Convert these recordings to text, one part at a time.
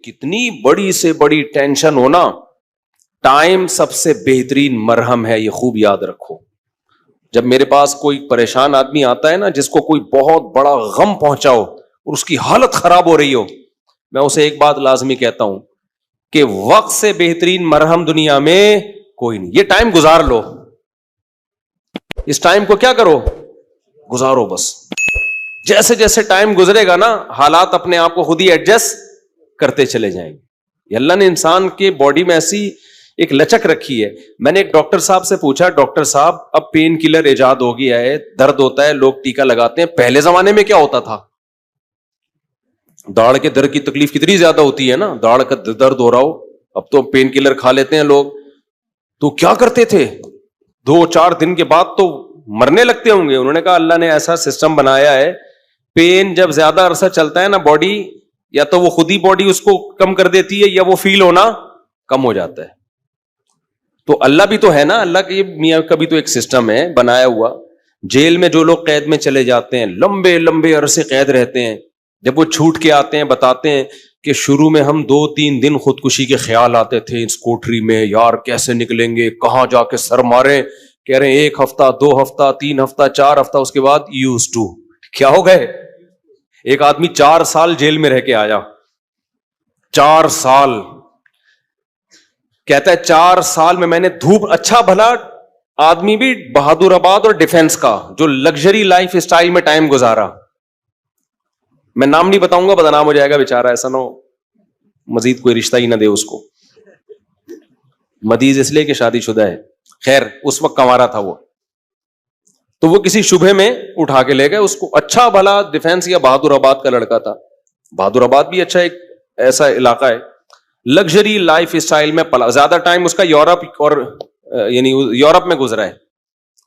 کتنی بڑی سے بڑی ٹینشن ہونا، ٹائم سب سے بہترین مرہم ہے، یہ خوب یاد رکھو. جب میرے پاس کوئی پریشان آدمی آتا ہے نا، جس کو کوئی بہت بڑا غم پہنچا ہو اور اس کی حالت خراب ہو رہی ہو، میں اسے ایک بات لازمی کہتا ہوں کہ وقت سے بہترین مرہم دنیا میں کوئی نہیں. یہ ٹائم گزار لو، اس ٹائم کو کیا کرو، گزارو بس. جیسے جیسے ٹائم گزرے گا نا، حالات اپنے آپ کو خود ہی ایڈجسٹ کرتے چلے جائیں گے. اللہ نے انسان کے باڈی میں ایسی ایک لچک رکھی ہے. میں نے ایک ڈاکٹر صاحب سے پوچھا، ڈاکٹر صاحب اب پین کلر ایجاد ہو گیا ہے، درد ہوتا ہے، لوگ ٹیکا لگاتے ہیں، پہلے زمانے میں کیا ہوتا تھا؟ داڑھ کے درد کی تکلیف کتنی زیادہ ہوتی ہے نا، داڑھ کا درد ہو رہا ہو، اب تو پین کلر کھا لیتے ہیں لوگ. تو کیا کرتے تھے؟ 2-4 دن کے بعد تو مرنے لگتے ہوں گے. انہوں نے کہا اللہ نے ایسا سسٹم بنایا ہے، پین جب زیادہ عرصہ چلتا ہے نا، باڈی یا تو وہ خود ہی باڈی اس کو کم کر دیتی ہے یا وہ فیل ہونا کم ہو جاتا ہے. تو اللہ بھی تو ہے نا، اللہ کی میاں کا بھی تو ایک سسٹم ہے بنایا ہوا. جیل میں جو لوگ قید میں چلے جاتے ہیں، لمبے لمبے عرصے قید رہتے ہیں، جب وہ چھوٹ کے آتے ہیں بتاتے ہیں کہ شروع میں ہم 2-3 دن خودکشی کے خیال آتے تھے اس کوٹری میں، یار کیسے نکلیں گے، کہاں جا کے سر ماریں. کہہ رہے ہیں 1 ہفتہ 2 ہفتہ 3 ہفتہ 4 ہفتہ، اس کے بعد یوز ٹو. کیا ہو گئے؟ ایک آدمی 4 سال جیل میں رہ کے آیا، 4 سال. کہتا ہے 4 سال میں نے دھوپ، اچھا بھلا آدمی بھی بہادر آباد اور ڈیفنس کا جو لگژری لائف اسٹائل میں ٹائم گزارا. میں نام نہیں بتاؤں گا، بدنام ہو جائے گا بیچارہ، ایسا نہ ہو مزید کوئی رشتہ ہی نہ دے اس کو. مدیز اس لیے کہ شادی شدہ ہے. خیر اس وقت کمارا تھا وہ، تو وہ کسی شبہ میں اٹھا کے لے گئے اس کو. اچھا بھلا ڈیفنس یا بہادر آباد کا لڑکا تھا. بہادر آباد بھی اچھا ایک ایسا علاقہ ہے، لگژری لائف اسٹائل میں پلا. زیادہ ٹائم اس کا یورپ اور یعنی یورپ میں گزرا ہے.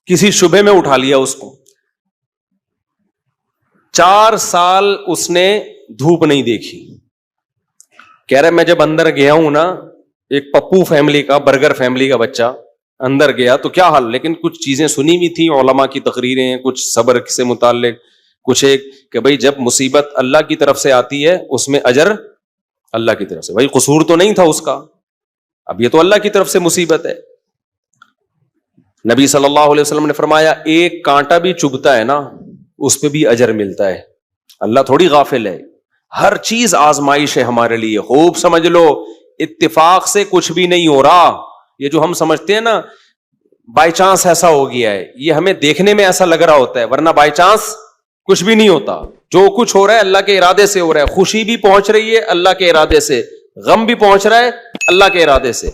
کسی شبہ میں اٹھا لیا اس کو. 4 سال اس نے دھوپ نہیں دیکھی. کہہ رہے میں جب اندر گیا ہوں نا، ایک پپو فیملی کا، برگر فیملی کا بچہ اندر گیا تو کیا حال، لیکن کچھ چیزیں سنی ہوئی تھیں، علماء کی تقریریں، کچھ صبر سے متعلق، کچھ ایک کہ بھئی جب مصیبت اللہ کی طرف سے آتی ہے اس میں اجر اللہ کی طرف سے. بھائی قصور تو نہیں تھا اس کا، اب یہ تو اللہ کی طرف سے مصیبت ہے. نبی صلی اللہ علیہ وسلم نے فرمایا ایک کانٹا بھی چبھتا ہے نا، اس پہ بھی اجر ملتا ہے. اللہ تھوڑی غافل ہے، ہر چیز آزمائش ہے ہمارے لیے. خوب سمجھ لو، اتفاق سے کچھ بھی نہیں ہو رہا. یہ جو ہم سمجھتے ہیں نا بائی چانس ایسا ہو گیا ہے، یہ ہمیں دیکھنے میں ایسا لگ رہا ہوتا ہے، ورنہ بائی چانس کچھ بھی نہیں ہوتا. جو کچھ ہو رہا ہے اللہ کے ارادے سے ہو رہا ہے. خوشی بھی پہنچ رہی ہے اللہ کے ارادے سے، غم بھی پہنچ رہا ہے اللہ کے ارادے سے.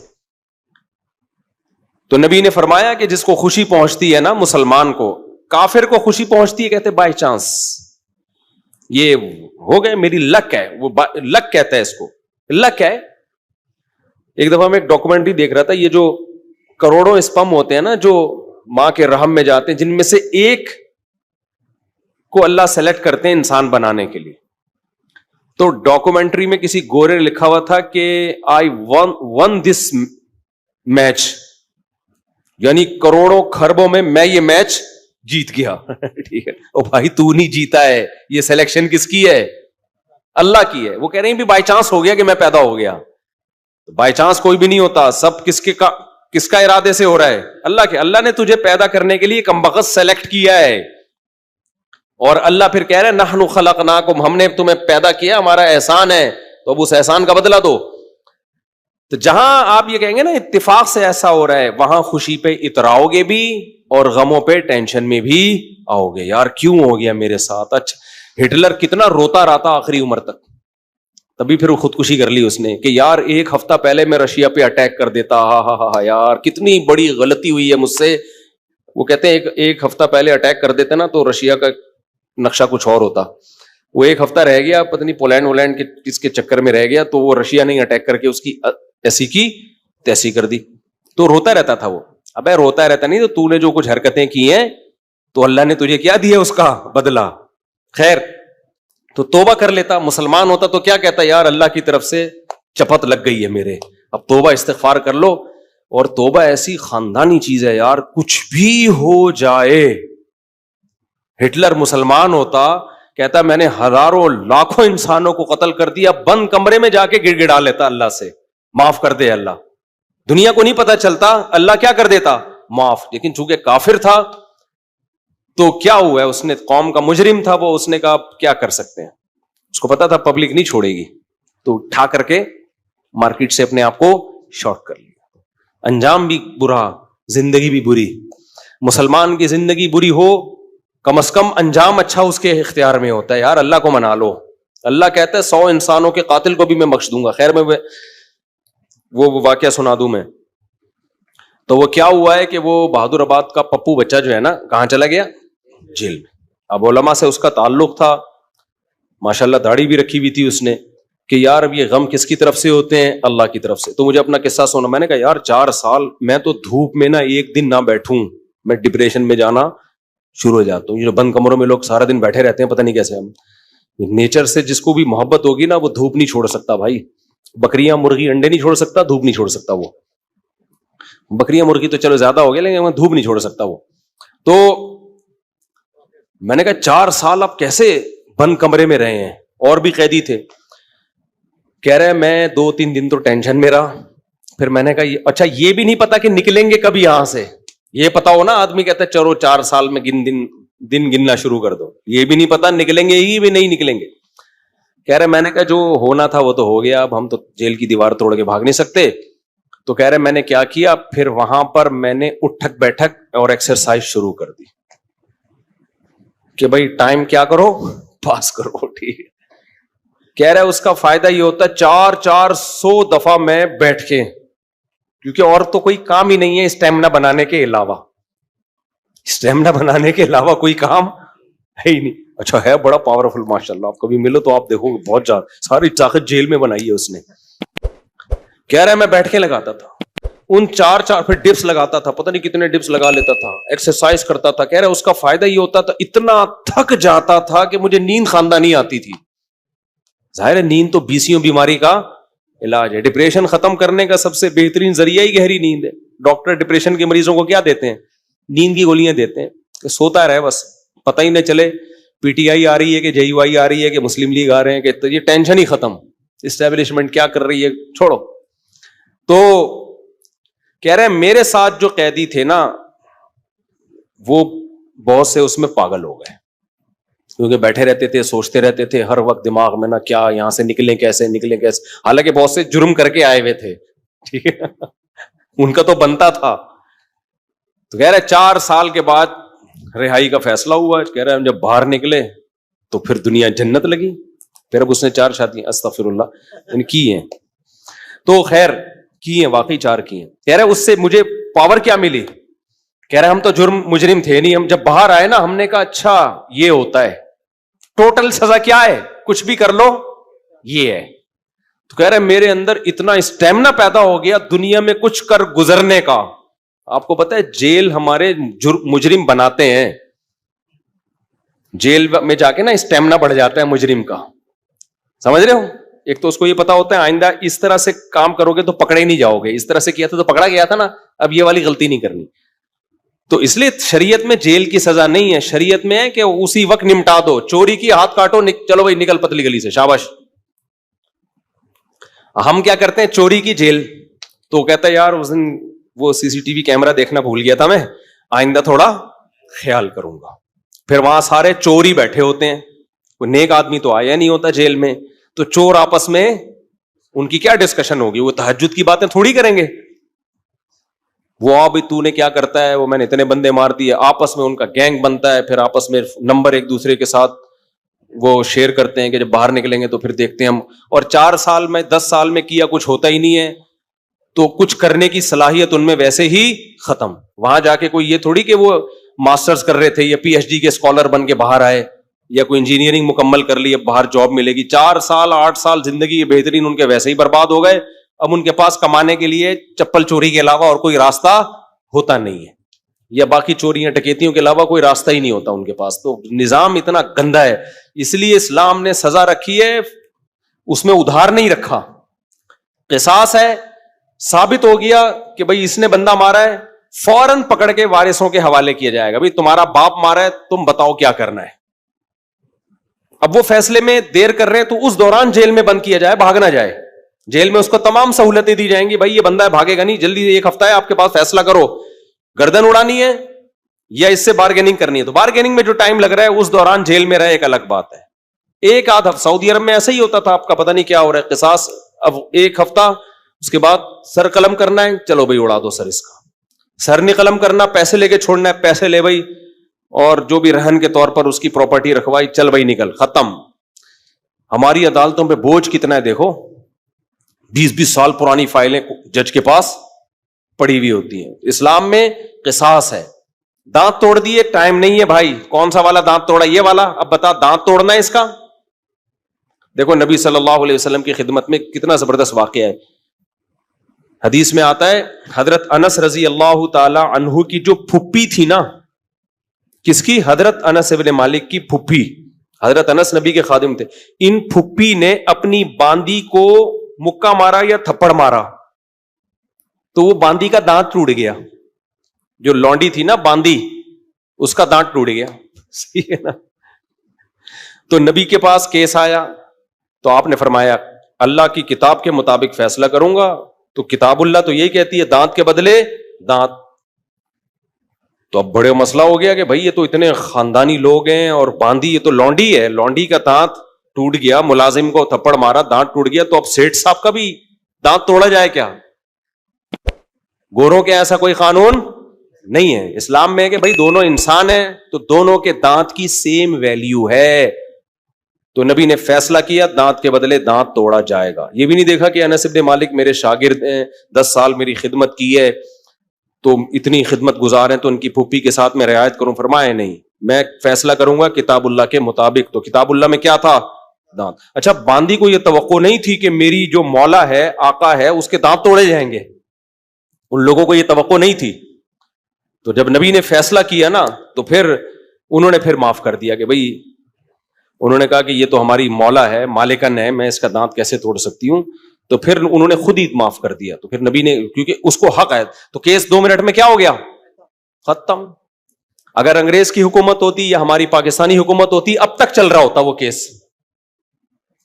تو نبی نے فرمایا کہ جس کو خوشی پہنچتی ہے نا مسلمان کو، کافر کو خوشی پہنچتی ہے کہتے بائی چانس، یہ ہو گئے میری لک ہے، وہ لک کہتا ہے اس کو، لک ہے. ایک دفعہ میں ایک ڈاکومنٹری دیکھ رہا تھا، یہ جو کروڑوں اسپم ہوتے ہیں نا جو ماں کے رحم میں جاتے ہیں، جن میں سے ایک کو اللہ سلیکٹ کرتے ہیں انسان بنانے کے لیے. تو ڈاکومنٹری میں کسی گورے نے لکھا ہوا تھا کہ آئی ون دس میچ، یعنی کروڑوں خربوں میں یہ میچ جیت گیا. ٹھیک ہے، او بھائی تو نہیں جیتا ہے، یہ سلیکشن کس کی ہے؟ اللہ کی ہے. وہ کہہ رہے ہیں بھی بائی چانس ہو گیا کہ میں پیدا ہو گیا. بائی چانس کوئی بھی نہیں ہوتا، سب کس کا ارادے سے ہو رہا ہے؟ اللہ کے. اللہ نے تجھے پیدا کرنے کے لیے کمبخت سلیکٹ کیا ہے. اور اللہ پھر کہہ رہے ہیں نحن خلقناکم، ہم نے تمہیں پیدا کیا، ہمارا احسان ہے، تو اب اس احسان کا بدلہ دو. تو جہاں آپ یہ کہیں گے نا اتفاق سے ایسا ہو رہا ہے، وہاں خوشی پہ اتراؤ گے بھی اور غموں پہ ٹینشن میں بھی آؤ گے. یار کیوں ہو گیا میرے ساتھ؟ اچھا ہٹلر کتنا روتا رہتا آخری عمر تک، تبھی پھر وہ خودکشی کر لی اس نے کہ یار 1 ہفتہ پہلے میں رشیا پہ اٹیک کر دیتا، ہاں یار کتنی بڑی غلطی ہوئی ہے مجھ سے. وہ کہتے ہیں ایک ہفتہ پہلے اٹیک کر دیتے نا تو رشیا کا نقشہ کچھ اور ہوتا. وہ 1 ہفتہ رہ گیا، پتہ نہیں پولینڈ ولینڈ کے کس کے چکر میں رہ گیا، تو وہ رشیا نے اٹیک کر کے اس کی ایسی کی تیسی کر دی. تو روتا رہتا تھا وہ. ابے روتا رہتا نہیں، تو نے جو کچھ حرکتیں کی ہیں تو اللہ نے تجھے کیا دیا اس کا بدلہ. خیر تو توبہ کر لیتا. مسلمان ہوتا تو کیا کہتا؟ یار اللہ کی طرف سے چپت لگ گئی ہے میرے، اب توبہ استغفار کر لو. اور توبہ ایسی خاندانی چیز ہے یار، کچھ بھی ہو جائے. ہٹلر مسلمان ہوتا کہتا میں نے ہزاروں لاکھوں انسانوں کو قتل کر دیا, بند کمرے میں جا کے گڑ گڑا لیتا اللہ سے, معاف کر دے اللہ. دنیا کو نہیں پتا چلتا, اللہ کیا کر دیتا, معاف. لیکن چونکہ کافر تھا تو کیا ہوا ہے, اس نے قوم کا مجرم تھا وہ, اس نے کہا کیا کر سکتے ہیں, اس کو پتا تھا پبلک نہیں چھوڑے گی, تو اٹھا کر کے مارکیٹ سے اپنے آپ کو شارٹ کر لیا. انجام بھی برا, زندگی بھی بری. مسلمان کی زندگی بری ہو, کم از کم انجام اچھا اس کے اختیار میں ہوتا ہے. یار اللہ کو منا لو, اللہ کہتا ہے 100 انسانوں کے قاتل کو بھی میں بخش دوں گا. خیر میں وہ واقعہ سنا دوں میں. تو وہ کیا ہوا ہے کہ وہ بہادر آباد کا پپو بچہ جو ہے نا, کہاں چلا گیا, جیل میں. اب علماء سے اس کا تعلق تھا, ماشاءاللہ داڑھی بھی رکھی ہوئی تھی اس نے, کہ یار اب یہ غم کس کی طرف سے ہوتے ہیں, اللہ کی طرف سے. تو مجھے اپنا قصہ سنا, میں نے کہا یار 4 سال میں تو دھوپ میں نا ایک دن نہ بیٹھوں, میں ڈپریشن میں جانا شروع ہو جاتا ہوں. یہ جو بند کمروں میں لوگ سارا دن بیٹھے رہتے ہیں, پتہ نہیں کیسے. ہم نیچر سے جس کو بھی محبت ہوگی نا, وہ دھوپ نہیں چھوڑ سکتا بھائی. بکریاں مرغی انڈے نہیں چھوڑ سکتا, دھوپ نہیں چھوڑ سکتا وہ. بکریاں مرغی تو چلو زیادہ ہو گیا, لیکن دھوپ نہیں چھوڑ سکتا وہ. تو میں نے کہا 4 سال آپ کیسے بند کمرے میں رہے ہیں, اور بھی قیدی تھے. کہہ رہے میں 2-3 دن تو ٹینشن میں رہا. پھر میں نے کہا اچھا یہ بھی نہیں پتا کہ نکلیں گے کب یہاں سے. یہ پتا ہو نا, آدمی کہتا ہے چلو 4 سال میں دن گننا شروع کر دو. یہ بھی نہیں پتا نکلیں گے ہی بھی نہیں نکلیں گے. کہہ رہے میں نے کہا جو ہونا تھا وہ تو ہو گیا, اب ہم تو جیل کی دیوار توڑ کے بھاگ نہیں سکتے. تو کہہ رہے میں نے کیا کیا, پھر وہاں پر میں نے اٹھک بیٹھک اور ایکسرسائز شروع کر دی کہ بھائی ٹائم کیا کرو, پاس کرو. ٹھیک ہے. کہہ رہے اس کا فائدہ یہ ہوتا ہے 400 دفعہ میں بیٹھ کے, کیونکہ اور تو کوئی کام ہی نہیں ہے اسٹیمنا بنانے کے علاوہ. اسٹیمنا بنانے کے علاوہ کوئی کام ہے ہی نہیں. اچھا ہے بڑا پاورفل ماشاءاللہ, آپ کبھی ملو تو آپ دیکھو گے بہت زیادہ, ساری طاقت جیل میں بنائی ہے اس نے. کہہ رہا ہے میں بیٹھ کے لگاتا تھا ان 4 پھر ڈپس لگاتا تھا, پتہ نہیں کتنے ڈپس لگا لیتا تھا, ایکسرسائز کرتا تھا. کہہ رہا ہے اس کا فائدہ یہ ہوتا تھا اتنا تھک جاتا تھا کہ مجھے نیند خاندانی آتی تھی. ظاہر ہے نیند تو 20 بیماری کا علاج ہے. ڈپریشن ختم کرنے کا سب سے بہترین ذریعہ ہی گہری نیند ہے. ڈاکٹر ڈپریشن کے مریضوں کو کیا دیتے ہیں, نیند کی گولیاں دیتے ہیں کہ سوتا رہے بس, پتہ ہی نہ چلے پی ٹی آئی آ رہی ہے کہ جے یو آئی آ رہی ہے کہ مسلم لیگ آ رہے ہیں, کہ یہ ٹینشن ہی ختم, اسٹیبلشمنٹ کیا کر رہی ہے چھوڑو. تو کہہ رہے ہیں میرے ساتھ جو قیدی تھے نا وہ بہت سے اس میں پاگل ہو گئے, کیونکہ بیٹھے رہتے تھے, سوچتے رہتے تھے ہر وقت دماغ میں نا کیا یہاں سے نکلیں کیسے. حالانکہ بہت سے جرم کر کے آئے ہوئے تھے, ٹھیک ہے, ان کا تو بنتا تھا. تو کہہ رہے 4 سال کے بعد رہائی کا فیصلہ ہوا. کہہ رہے ہم جب باہر نکلے تو پھر دنیا جنت لگی. پھر اب اس نے 4 شادیاں استغفر اللہ کی ہیں, تو خیر کی ہیں, واقعی 4 کی ہیں. کہہ رہے اس سے مجھے پاور کیا ملی. کہہ رہے ہم تو مجرم تھے نہیں, ہم جب باہر آئے نا ہم نے کہا اچھا یہ ہوتا ہے, ٹوٹل سزا کیا ہے, کچھ بھی کر لو یہ ہے. تو کہہ رہے میرے اندر اتنا اسٹیمنا پیدا ہو گیا دنیا میں کچھ کر گزرنے کا. آپ کو پتا ہے جیل ہمارے مجرم بناتے ہیں, جیل میں جا کے نا اسٹیمنا بڑھ جاتا ہے مجرم کا, سمجھ رہے ہو. ایک تو اس کو یہ پتا ہوتا ہے آئندہ اس طرح سے کام کرو گے تو پکڑے ہی نہیں جاؤ گے, اس طرح سے کیا تھا تو پکڑا گیا تھا نا, اب یہ والی غلطی نہیں کرنی. تو اس لیے شریعت میں جیل کی سزا نہیں ہے, شریعت میں ہے کہ اسی وقت نمٹا دو. چوری کی ہاتھ کاٹو, چلو بھائی نکل پتلی گلی سے, شاباش. ہم کیا کرتے ہیں چوری کی جیل, تو کہتا ہے یار اس دن وہ سی سی ٹی وی کیمرہ دیکھنا بھول گیا تھا میں, آئندہ تھوڑا خیال کروں گا. پھر وہاں سارے چور ہی بیٹھے ہوتے ہیں, کوئی نیک آدمی تو آیا نہیں ہوتا جیل میں. تو چور آپس میں ان کی کیا ڈسکشن ہوگی, وہ تہجد کی باتیں تھوڑی کریں گے. وہ ابھی تو نے کیا کرتا ہے, وہ میں نے اتنے بندے مار دیے, آپس میں ان کا گینگ بنتا ہے. پھر آپس میں نمبر ایک دوسرے کے ساتھ وہ شیئر کرتے ہیں کہ جب باہر نکلیں گے تو پھر دیکھتے ہیں ہم. اور 4 سال میں 10 سال میں کیا کچھ ہوتا ہی نہیں ہے, تو کچھ کرنے کی صلاحیت ان میں ویسے ہی ختم. وہاں جا کے کوئی یہ تھوڑی کہ وہ ماسٹرز کر رہے تھے یا پی ایچ ڈی کے اسکالر بن کے باہر آئے, یا کوئی انجینئرنگ مکمل کر لی اب باہر جاب ملے گی. 4 سال 8 سال زندگی بہترین ان کے ویسے ہی برباد ہو گئے. اب ان کے پاس کمانے کے لیے چپل چوری کے علاوہ اور کوئی راستہ ہوتا نہیں ہے, یا باقی چوریاں ڈکیتیوں کے علاوہ کوئی راستہ ہی نہیں ہوتا ان کے پاس. تو نظام اتنا گندا ہے, اس لیے اسلام نے سزا رکھی ہے, اس میں ادھار نہیں رکھا. قصاص ہے, ثابت ہو گیا کہ بھائی اس نے بندہ مارا ہے, فوراً پکڑ کے وارثوں کے حوالے کیا جائے گا. بھائی تمہارا باپ مارا ہے, تم بتاؤ کیا کرنا ہے. اب وہ فیصلے میں دیر کر رہے ہیں تو اس دوران جیل میں بند کیا جائے, بھاگ نہ جائے. جیل میں اس کو تمام سہولتیں دی جائیں گی, بھائی یہ بندہ ہے بھاگے گا نہیں, جلدی 1 ہفتہ ہے آپ کے پاس, فیصلہ کرو, گردن اڑانی ہے یا اس سے بارگیننگ کرنی ہے. تو بارگیننگ میں جو ٹائم لگ رہا ہے اس دوران جیل میں رہے, ایک الگ بات ہے. ایک آدھ ہفتہ سعودی عرب میں ایسا ہی ہوتا تھا, آپ کا پتہ نہیں کیا ہو رہا ہے, قصاص. اب 1 ہفتہ, اس کے بعد سر قلم کرنا ہے, چلو بھائی اڑا دو سر اس کا. سر نہیں قلم کرنا, پیسے لے کے چھوڑنا ہے, پیسے لے بھائی, اور جو بھی رہن کے طور پر اس کی پراپرٹی رکھوائی, چل بھائی نکل, ختم. ہماری عدالتوں پہ بوجھ کتنا ہے دیکھو, 20 سال پرانی فائلیں جج کے پاس پڑی ہوئی ہوتی ہیں. اسلام میں قصاص ہے. دانت توڑ دیے, ٹائم نہیں ہے بھائی, کون سا والا دانت توڑا, یہ والا, اب بتا دانت توڑنا ہے اس کا. دیکھو نبی صلی اللہ علیہ وسلم کی خدمت میں کتنا زبردست واقعہ ہے. حدیث میں آتا ہے, حضرت انس رضی اللہ تعالی عنہ کی جو پھپھی تھی نا, کس کی؟ حضرت انس ابن مالک کی پھپھی. حضرت انس نبی کے خادم تھے. ان پھپھی نے اپنی باندی کو مکہ مارا یا تھپڑ مارا, تو وہ باندی کا دانت ٹوٹ گیا. جو لونڈی تھی نا باندی, اس کا دانت ٹوٹ گیا. صحیح ہے نا. تو نبی کے پاس کیس آیا, تو آپ نے فرمایا اللہ کی کتاب کے مطابق فیصلہ کروں گا. تو کتاب اللہ تو یہی کہتی ہے دانت کے بدلے دانت. تو اب بڑے مسئلہ ہو گیا کہ بھائی یہ تو اتنے خاندانی لوگ ہیں, اور باندی یہ تو لونڈی ہے, لونڈی کا دانت ٹوٹ گیا, ملازم کو تھپڑ مارا, دانت ٹوٹ گیا, تو اب سیٹھ صاحب کا بھی دانت توڑا جائے کیا؟ گوروں کے ایسا کوئی قانون نہیں ہے. اسلام میں ہے کہ بھائی دونوں انسان ہیں, تو دونوں کے دانت کی سیم ویلیو ہے. تو نبی نے فیصلہ کیا دانت کے بدلے دانت توڑا جائے گا. یہ بھی نہیں دیکھا کہ انس بن مالک میرے شاگرد ہیں, 10 سال میری خدمت کی ہے, تو اتنی خدمت گزار ہیں, تو ان کی پھوپھی کے ساتھ میں رعایت کروں. فرمایا نہیں, میں فیصلہ کروں گا کتاب اللہ کے مطابق. تو کتاب اللہ میں کیا تھا؟ دانت. اچھا, باندی کو یہ توقع نہیں تھی کہ میری جو مولا ہے, آقا ہے, اس کے دانت توڑے جائیں گے. ان لوگوں کو یہ توقع نہیں تھی. تو جب نبی نے فیصلہ کیا نا, تو پھر انہوں نے پھر معاف کر دیا کہ بھائی, انہوں نے کہا کہ یہ تو ہماری مولا ہے, مالکن ہے, میں اس کا دانت کیسے توڑ سکتی ہوں. تو پھر انہوں نے خود ہی معاف کر دیا. تو پھر نبی نے, کیونکہ اس کو حق ہے, تو کیس 2 منٹ میں کیا ہو گیا؟ ختم. اگر انگریز کی حکومت ہوتی یا ہماری پاکستانی حکومت ہوتی, اب تک چل رہا ہوتا وہ کیس.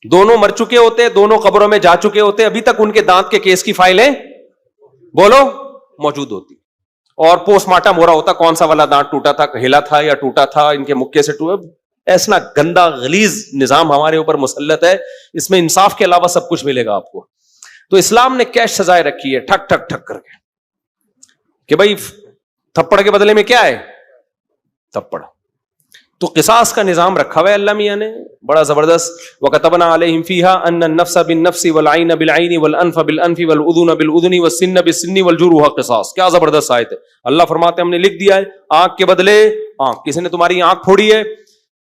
دونوں مر چکے ہوتے, دونوں قبروں میں جا چکے ہوتے, ابھی تک ان کے دانت کے کیس کی فائلیں بولو موجود ہوتی, اور پوسٹ مارٹم ہو رہا ہوتا, کون سا والا دانت ٹوٹا تھا, ہلا تھا یا ٹوٹا تھا, ان کے مکے سے ٹوٹا. ایسا گندا غلیظ نظام ہمارے اوپر مسلط ہے, اس میں انصاف کے علاوہ سب کچھ ملے گا آپ کو. تو اسلام نے کیش سزائے رکھی ہے, ٹھک ٹھک ٹھک کر کے, کہ بھائی تھپڑ کے بدلے میں کیا ہے؟ تھپڑ. تو قصاص کا نظام رکھا ہوا ہے اللہ میاں نے بڑا زبردست. وَكَتَبْنَا عَلَيْهِمْ فِيهَا أَنَّ النَّفْسَ بِالنَّفْسِ وَالْعَيْنَ بِالْعَيْنِ وَالْأَنْفَ بِالْأَنْفِ وَالْأُذُنَ بِالْأُذُنِ وَالسِّنَّ بِالسِّنِّ وَالْجُرُوحَ قِصَاص. کیا زبردست آیت ہے. اللہ فرماتے ہیں ہم نے لکھ دیا ہے, آنکھ کے بدلے آنکھ. کسی نے تمہاری آنکھ پھوڑی ہے,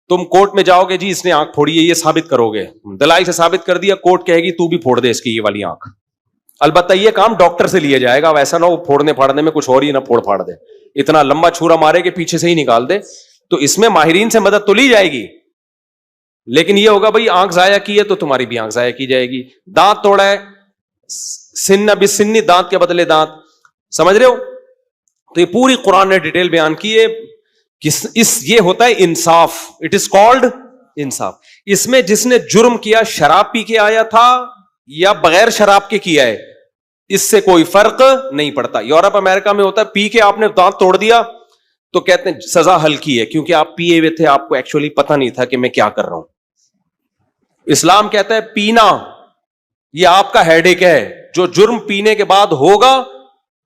تم کورٹ میں جاؤ گے, جی اس نے آنکھ پھوڑی ہے, یہ ثابت کرو گے, دلائل سے ثابت کر دیا, کورٹ کہے گی تو بھی پھوڑ دے اس کی یہ والی آنکھ. البتہ یہ کام ڈاکٹر سے لیا جائے گا, ویسا نہ ہو پھوڑنے پھاڑنے میں کچھ اور ہی نہ پھوڑ پھاڑ دے, اتنا لمبا چھورا مارے کہ پیچھے سے ہی نکال دے. تو اس میں ماہرین سے مدد تو لی جائے گی, لیکن یہ ہوگا بھائی آنکھ ضائع کی ہے تو تمہاری بھی آنکھ ضائع کی جائے گی. دانت توڑا ہے, سن بسنی, دانت کے بدلے دانت. سمجھ رہے ہو؟ تو یہ پوری قرآن نے ڈیٹیل بیان کی ہے. یہ ہوتا ہے انصاف, اٹ از کالڈ انصاف. اس میں جس نے جرم کیا شراب پی کے آیا تھا یا بغیر شراب کے کیا ہے, اس سے کوئی فرق نہیں پڑتا. یورپ امریکہ میں ہوتا ہے پی کے آپ نے دانت توڑ دیا تو کہتے ہیں سزا ہلکی ہے, کیونکہ آپ پیے ہوئے تھے, آپ کو ایکچولی پتہ نہیں تھا کہ میں کیا کر رہا ہوں. اسلام کہتا ہے پینا یہ آپ کا ہیڈ ایک ہے, جو جرم پینے کے بعد ہوگا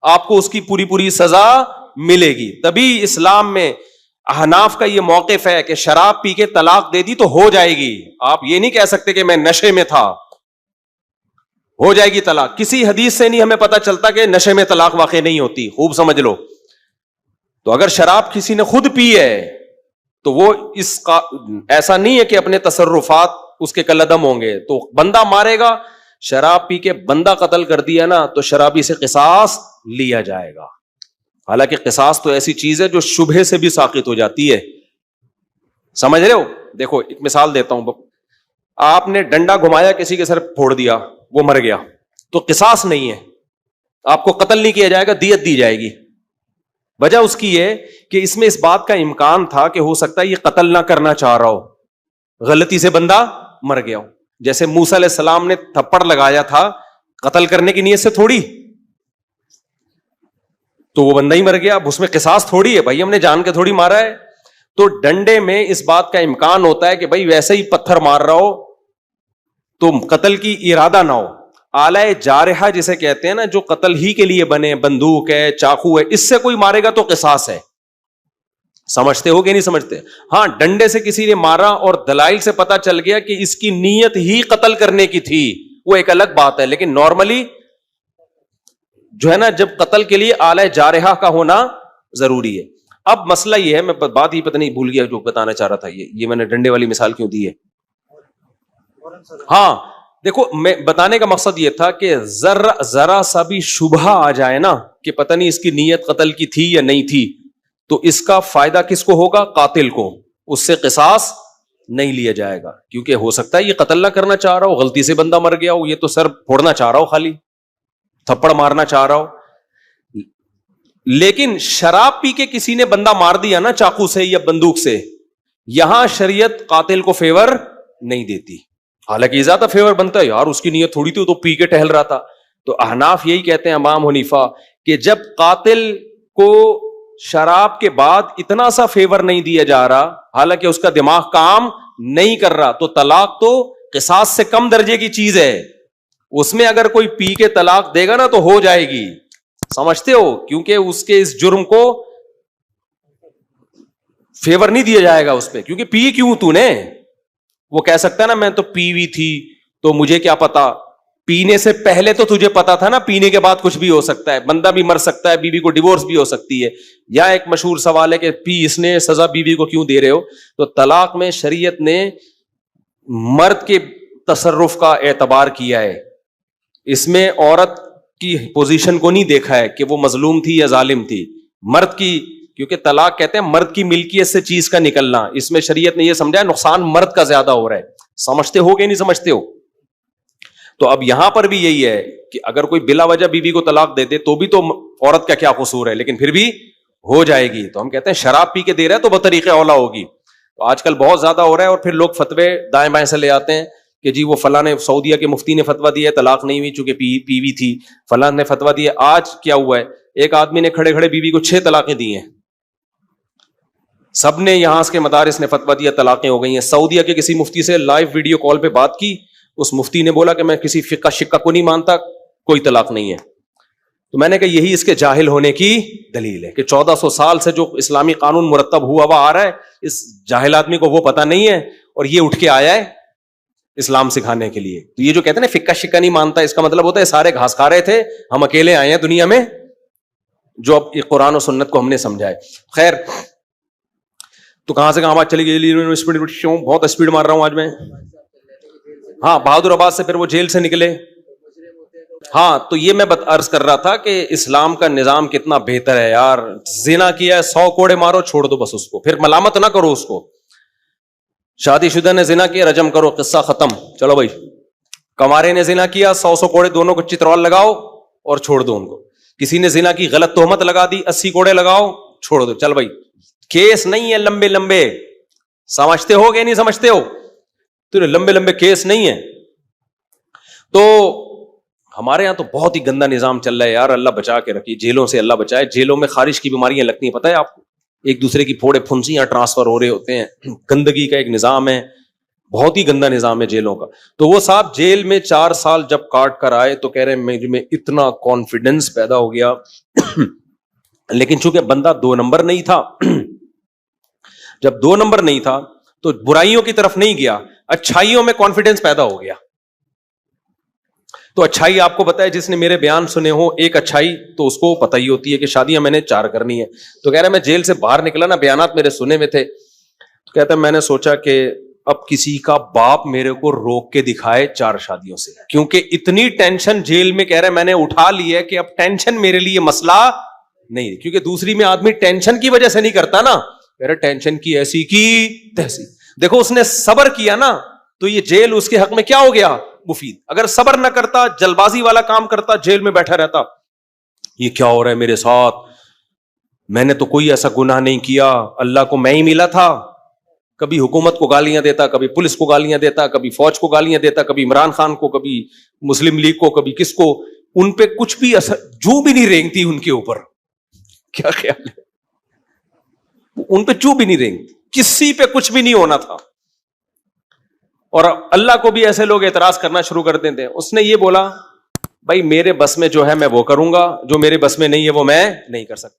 آپ کو اس کی پوری پوری سزا ملے گی. تبھی اسلام میں احناف کا یہ موقف ہے کہ شراب پی کے طلاق دے دی تو ہو جائے گی. آپ یہ نہیں کہہ سکتے کہ میں نشے میں تھا, ہو جائے گی طلاق. کسی حدیث سے نہیں ہمیں پتہ چلتا کہ نشے میں طلاق واقع نہیں ہوتی, خوب سمجھ لو. تو اگر شراب کسی نے خود پی ہے تو وہ اس کا ایسا نہیں ہے کہ اپنے تصرفات اس کے کالعدم ہوں گے, تو بندہ مارے گا. شراب پی کے بندہ قتل کر دیا نا تو شرابی سے قصاص لیا جائے گا. حالانکہ قصاص تو ایسی چیز ہے جو شبہے سے بھی ساقط ہو جاتی ہے. سمجھ رہے ہو؟ دیکھو ایک مثال دیتا ہوں. آپ نے ڈنڈا گھمایا, کسی کے سر پھوڑ دیا, وہ مر گیا, تو قصاص نہیں ہے, آپ کو قتل نہیں کیا جائے گا, دیت دی جائے گی. وجہ اس کی ہے کہ اس میں اس بات کا امکان تھا کہ ہو سکتا ہے یہ قتل نہ کرنا چاہ رہا ہو, غلطی سے بندہ مر گیا ہو. جیسے موسیٰ علیہ السلام نے تھپڑ لگایا تھا قتل کرنے کی نیت سے تھوڑی, تو وہ بندہ ہی مر گیا. اب اس میں قصاص تھوڑی ہے بھائی, ہم نے جان کے تھوڑی مارا ہے. تو ڈنڈے میں اس بات کا امکان ہوتا ہے کہ بھائی ویسے ہی پتھر مار رہا ہو تو قتل کی ارادہ نہ ہو. آلہ جارحہ جسے کہتے ہیں نا, جو قتل ہی کے لیے بنے, بندوق ہے, چاقو ہے, اس سے کوئی مارے گا تو قصاص ہے. سمجھتے ہو کہ نہیں سمجھتے؟ ہاں, ڈنڈے سے کسی نے مارا اور دلائل سے پتا چل گیا کہ اس کی نیت ہی قتل کرنے کی تھی, وہ ایک الگ بات ہے. لیکن نارملی جو ہے نا, جب قتل کے لیے آلہ جارحہ کا ہونا ضروری ہے. اب مسئلہ یہ ہے, میں بات ہی پتہ نہیں بھول گیا جو بتانا چاہ رہا تھا. یہ میں نے ڈنڈے والی مثال کیوں دی ہے؟ ہاں دیکھو, میں بتانے کا مقصد یہ تھا کہ ذرا سا بھی شبہ آ جائے نا کہ پتہ نہیں اس کی نیت قتل کی تھی یا نہیں تھی, تو اس کا فائدہ کس کو ہوگا؟ قاتل کو. اس سے قصاص نہیں لیا جائے گا, کیونکہ ہو سکتا ہے یہ قتل نہ کرنا چاہ رہا ہو, غلطی سے بندہ مر گیا ہو, یہ تو سر پھوڑنا چاہ رہا ہو, خالی تھپڑ مارنا چاہ رہا ہو. لیکن شراب پی کے کسی نے بندہ مار دیا نا چاقو سے یا بندوق سے, یہاں شریعت قاتل کو فیور نہیں دیتی. حالانکہ زیادہ فیور بنتا ہے, یار اس کی نیت تھوڑی تھی, تو پی کے ٹہل رہا تھا. تو احناف یہی کہتے ہیں, امام حنیفہ, کہ جب قاتل کو شراب کے بعد اتنا سا فیور نہیں دیا جا رہا, حالانکہ اس کا دماغ کام نہیں کر رہا, تو طلاق تو قصاص سے کم درجے کی چیز ہے. اس میں اگر کوئی پی کے طلاق دے گا نا تو ہو جائے گی. سمجھتے ہو؟ کیونکہ اس کے اس جرم کو فیور نہیں دیا جائے گا اس پہ, کیونکہ پی کیوں تو نے. وہ کہہ سکتا ہے نا میں تو پی ہوئی تھی تو مجھے کیا پتا, پینے سے پہلے تو تجھے پتا تھا نا, پینے کے بعد کچھ بھی ہو سکتا ہے, بندہ بھی مر سکتا ہے, بیوی کو ڈیورس بھی ہو سکتی ہے. یا ایک مشہور سوال ہے کہ پی اس نے, سزا بیوی کو کیوں دے رہے ہو؟ تو طلاق میں شریعت نے مرد کے تصرف کا اعتبار کیا ہے, اس میں عورت کی پوزیشن کو نہیں دیکھا ہے کہ وہ مظلوم تھی یا ظالم تھی. مرد کی, کیونکہ طلاق کہتے ہیں مرد کی ملکیت سے چیز کا نکلنا, اس میں شریعت نے یہ سمجھا ہے نقصان مرد کا زیادہ ہو رہا ہے. سمجھتے ہو کہ نہیں سمجھتے ہو؟ تو اب یہاں پر بھی یہی ہے کہ اگر کوئی بلا وجہ بیوی کو طلاق دے دے تو بھی تو عورت کا کیا قصور ہے, لیکن پھر بھی ہو جائے گی. تو ہم کہتے ہیں شراب پی کے دے رہا ہے تو بطریق اولا ہوگی. تو آج کل بہت زیادہ ہو رہا ہے, اور پھر لوگ فتوے دائیں بائیں سے لے آتے ہیں کہ جی وہ فلاں نے, سعودیہ کے مفتی نے فتویٰ دیا ہے طلاق نہیں ہوئی چونکہ پی وی تھی, فلاں نے فتویٰ دیا. آج کیا ہوا ہے, ایک آدمی نے کھڑے کھڑے بیوی کو 6 طلاقیں دی ہیں. سب نے یہاں کے مدارس نے فتویٰ دیا, طلاقیں ہو گئی ہیں. سعودیہ کے کسی مفتی سے لائیو ویڈیو کال پہ بات کی, اس مفتی نے بولا کہ میں کسی فقہ شقہ کو نہیں مانتا, کوئی طلاق نہیں ہے. تو میں نے کہا یہی اس کے جاہل ہونے کی دلیل ہے کہ 1400 سال سے جو اسلامی قانون مرتب ہوا ہوا آ رہا ہے, اس جاہل آدمی کو وہ پتہ نہیں ہے, اور یہ اٹھ کے آیا ہے اسلام سکھانے کے لیے. تو یہ جو کہتے ہیں نا فقہ شقہ نہیں مانتا, اس کا مطلب ہوتا ہے سارے گھاس کھا رہے تھے, ہم اکیلے آئے ہیں دنیا میں جو اب قرآن و سنت کو ہم نے سمجھا ہے. خیر, تو کہاں سے کہاں بات چلی گئی؟ بہت اسپیڈ مار رہا ہوں آج میں. ہاں, بہادر آباد سے پھر وہ جیل سے نکلے. ہاں, تو یہ میں عرض کر رہا تھا کہ اسلام کا نظام کتنا بہتر ہے یار. زنا کیا ہے 100 کوڑے مارو, چھوڑ دو بس اس کو, پھر ملامت نہ کرو اس کو. شادی شدہ نے زنا کیا, رجم کرو, قصہ ختم, چلو بھائی. کمارے نے زنا کیا, 100 کوڑے دونوں کو چترال لگاؤ اور چھوڑ دو ان کو. کسی نے زنا کی غلط تہمت لگا دی, 80 کوڑے لگاؤ, چھوڑ دو, چل بھائی. کیس نہیں ہے لمبے لمبے, سمجھتے ہو کہ نہیں سمجھتے ہو؟ تو لمبے لمبے کیس نہیں ہے. تو ہمارے یہاں تو بہت ہی گندا نظام چل رہا ہے یار, اللہ بچا کے رکھیے, جیلوں سے اللہ بچائے. جیلوں میں خارش کی بیماریاں لگتی ہیں, پتہ ہے آپ کو, ایک دوسرے کی پھوڑے پھنسیاں ٹرانسفر ہو رہے ہوتے ہیں. گندگی کا ایک نظام ہے, بہت ہی گندا نظام ہے جیلوں کا. تو وہ صاحب جیل میں 4 سال جب کاٹ کر آئے تو کہہ رہے ہیں میں اتنا کانفیڈنس پیدا ہو گیا. لیکن چونکہ بندہ 2 نمبر نہیں تھا, جب 2 نمبر نہیں تھا تو برائیوں کی طرف نہیں گیا, اچھائیوں میں کانفیڈنس پیدا ہو گیا. تو اچھائی آپ کو پتا ہے, جس نے میرے بیان سنے ہو, ایک اچھائی تو اس کو پتہ ہی ہوتی ہے کہ شادیاں میں نے 4 کرنی ہے. تو کہہ رہا ہے میں جیل سے باہر نکلا نا, بیانات میرے سنے میں تھے, تو کہتا ہے میں نے سوچا کہ اب کسی کا باپ میرے کو روک کے دکھائے 4 شادیوں سے, کیونکہ اتنی ٹینشن جیل میں, کہہ رہے میں نے اٹھا لی ہے کہ اب ٹینشن میرے لیے مسئلہ نہیں. کیونکہ دوسری میں آدمی ٹینشن کی وجہ سے نہیں کرتا نا, کہہ رہے ٹینشن کی ایسی کی تیسی. دیکھو اس نے صبر کیا نا, تو یہ جیل اس کے حق میں کیا ہو گیا؟ مفید. اگر صبر نہ کرتا, جلد بازی والا کام کرتا, جیل میں بیٹھا رہتا, یہ کیا ہو رہا ہے میرے ساتھ, میں نے تو کوئی ایسا گناہ نہیں کیا, اللہ کو میں ہی ملا تھا, کبھی حکومت کو گالیاں دیتا, کبھی پولیس کو گالیاں دیتا, کبھی فوج کو گالیاں دیتا, کبھی عمران خان کو, کبھی مسلم لیگ کو, کبھی کس کو. ان پہ کچھ بھی اثر جو بھی نہیں رینگتی ان کے اوپر. کیا خیال ہے؟ ان پہ جو بھی نہیں رینگتی, کسی پہ کچھ بھی نہیں ہونا تھا. اور اللہ کو بھی ایسے لوگ اعتراض کرنا شروع کر دیتے ہیں. اس نے یہ بولا بھائی میرے بس میں جو ہے میں وہ کروں گا, جو میرے بس میں نہیں ہے وہ میں نہیں کر سکتا.